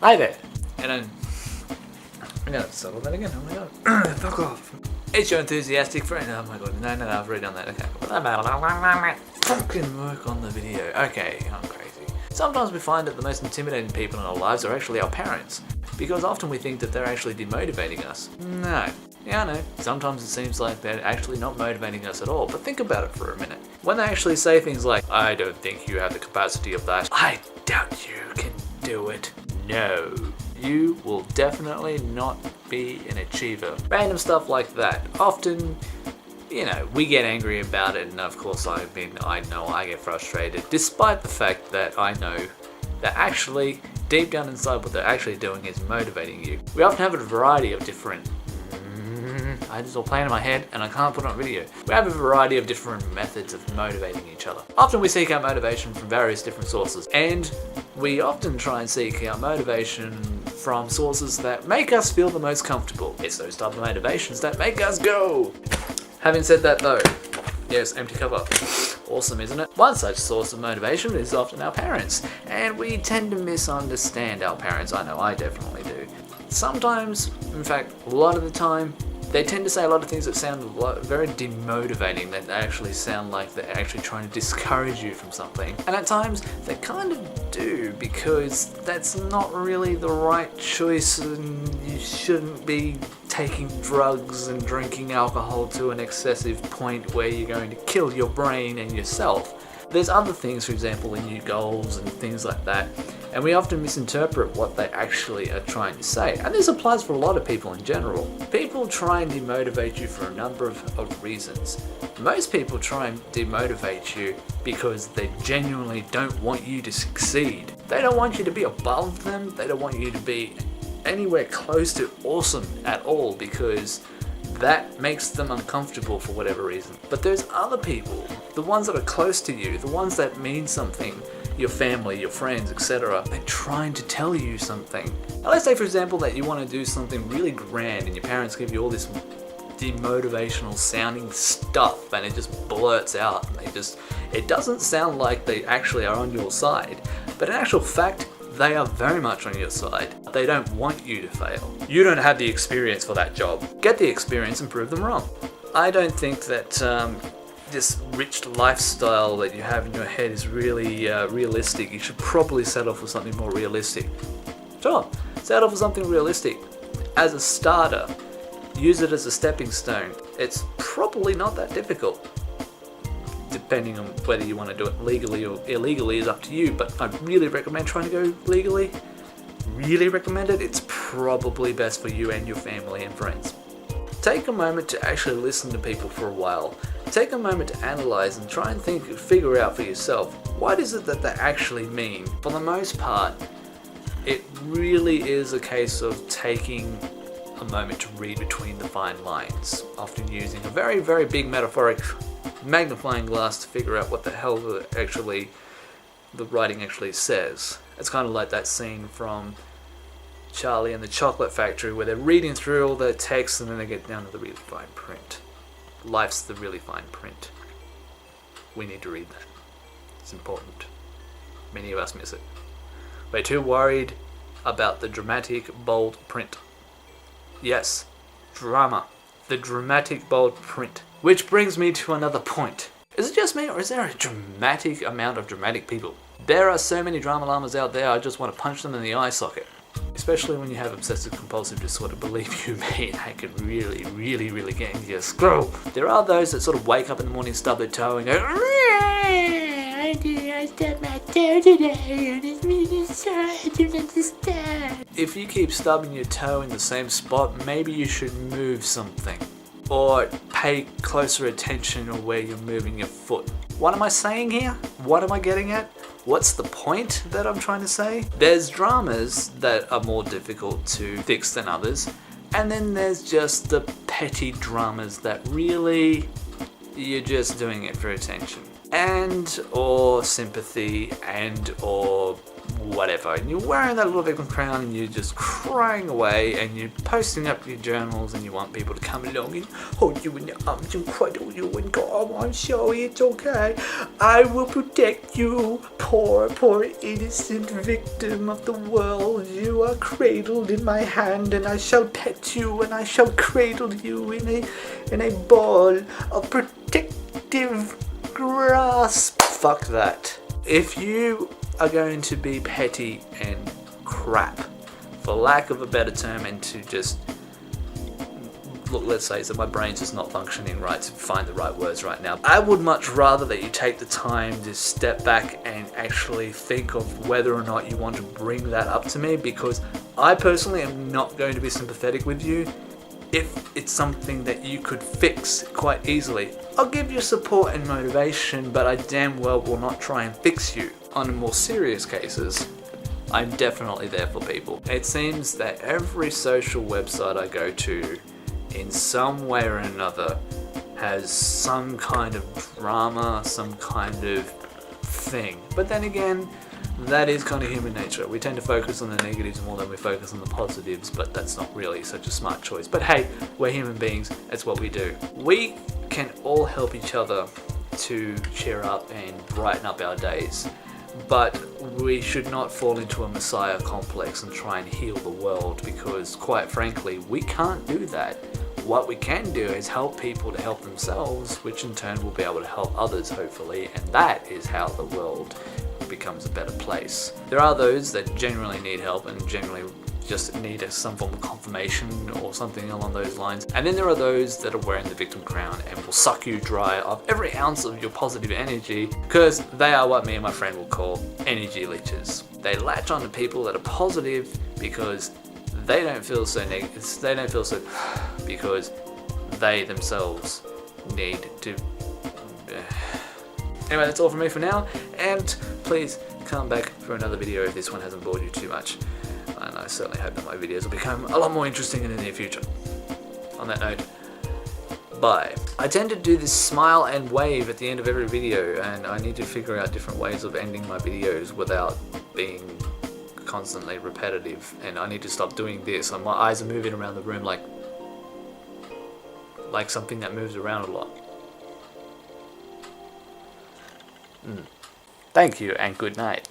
Hi there. And I'm gonna settle that again. Oh my god. Fuck off. It's your enthusiastic friend. Oh my god. No, I've already done that. Okay. Fucking work on the video. Okay, I'm crazy. Sometimes we find that the most intimidating people in our lives are actually our parents, because often we think that they're actually demotivating us. No. Yeah, I know. Sometimes it seems like they're actually not motivating us at all, but think about it for a minute. When they actually say things like, I don't think you have the capacity of that, I doubt you can do it. No. You will definitely not be an achiever. Random stuff like that. Often, we get angry about it, and of course I know I get frustrated, despite the fact that I know that actually, deep down inside, what they're actually doing is motivating you. We often have a variety of different it's all playing in my head and I can't put it on video. We have a variety of different methods of motivating each other. Often we seek out motivation from various different sources, and we often try and seek out motivation from sources that make us feel the most comfortable. It's those type of motivations that make us go. Having said that though, yes, empty cover. Awesome, isn't it? One such source of motivation is often our parents, and we tend to misunderstand our parents. I know I definitely do. Sometimes, in fact, a lot of the time, they tend to say a lot of things that sound very demotivating, that actually sound like they're actually trying to discourage you from something. And at times, they kind of do, because that's not really the right choice, and you shouldn't be taking drugs and drinking alcohol to an excessive point where you're going to kill your brain and yourself. There's other things, for example, in new goals and things like that, and we often misinterpret what they actually are trying to say. And this applies for a lot of people in general. People try and demotivate you for a number of reasons. Most people try and demotivate you because they genuinely don't want you to succeed. They don't want you to be above them. They don't want you to be anywhere close to awesome at all, because that makes them uncomfortable for whatever reason. But there's other people, the ones that are close to you, the ones that mean something, your family, your friends, etc. They're trying to tell you something. Now let's say, for example, that you want to do something really grand and your parents give you all this demotivational sounding stuff and it just blurts out, and it doesn't sound like they actually are on your side. But in actual fact, they are very much on your side. They don't want you to fail. You don't have the experience for that job. Get the experience and prove them wrong. I don't think that this rich lifestyle that you have in your head is really realistic. You should probably settle for something more realistic. Sure, settle for something realistic. As a starter, use it as a stepping stone. It's probably not that difficult. Depending on whether you want to do it legally or illegally is up to you, but I really recommend trying to go legally. Really recommend it. It's probably best for you and your family and friends. Take a moment to actually listen to people for a while. Take a moment to analyze and try and figure out for yourself, what is it that they actually mean? For the most part, it really is a case of taking a moment to read between the fine lines, often using a very, very big metaphoric magnifying glass to figure out what the hell the writing actually says. It's kind of like that scene from Charlie and the Chocolate Factory where they're reading through all their text and then they get down to the really fine print. Life's the really fine print. We need to read that. It's important. Many of us miss it. We're too worried about the dramatic, bold print. Yes, drama. The dramatic, bold print. Which brings me to another point. Is it just me, or is there a dramatic amount of dramatic people? There are so many drama llamas out there, I just want to punch them in the eye socket. Especially when you have obsessive compulsive disorder, believe you me, that can really, really, really get into your scroll. There are those that sort of wake up in the morning, stub their toe and go, I stubbed my toe today, and it's really sorry, I don't understand. If you keep stubbing your toe in the same spot, maybe you should move something. Or pay closer attention on where you're moving your foot. What am I saying here? What am I getting at? What's the point that I'm trying to say? There's dramas that are more difficult to fix than others, and then there's just the petty dramas that really, you're just doing it for attention and or sympathy and or whatever, and you're wearing that little victim crown and you're just crying away and you're posting up your journals and you want people to come along and hold you in their arms and cuddle you and go, oh, I'm sorry, it's okay, I will protect you, poor innocent victim of the world. You are cradled in my hand and I shall pet you and I shall cradle you in a ball of protective grasp. Fuck that. If you are going to be petty and crap, for lack of a better term, and to just look, let's say that my brain's just not functioning right to find the right words right now, I would much rather that you take the time to step back and actually think of whether or not you want to bring that up to me, because I personally am not going to be sympathetic with you if it's something that you could fix quite easily. I'll give you support and motivation, but I damn well will not try and fix you. On more serious cases, I'm definitely there for people. It seems that every social website I go to, in some way or another, has some kind of drama, some kind of thing. But then again, that is kind of human nature. We tend to focus on the negatives more than we focus on the positives, but that's not really such a smart choice. But hey, we're human beings, that's what we do. We can all help each other to cheer up and brighten up our days, but we should not fall into a messiah complex and try and heal the world, because quite frankly, we can't do that. What we can do is help people to help themselves, which in turn will be able to help others, hopefully, and that is how the world becomes a better place. There are those that genuinely need help and genuinely just need some form of confirmation or something along those lines. And then there are those that are wearing the victim crown and will suck you dry of every ounce of your positive energy, because they are what me and my friend will call energy leeches. They latch on to people that are positive because they don't feel so negative. They don't feel so because they themselves need to. Anyway, that's all from me for now, and please come back for another video if this one hasn't bored you too much. And I certainly hope that my videos will become a lot more interesting in the near future. On that note, bye. I tend to do this smile and wave at the end of every video, and I need to figure out different ways of ending my videos without being constantly repetitive, and I need to stop doing this. And my eyes are moving around the room like something that moves around a lot. Thank you and good night.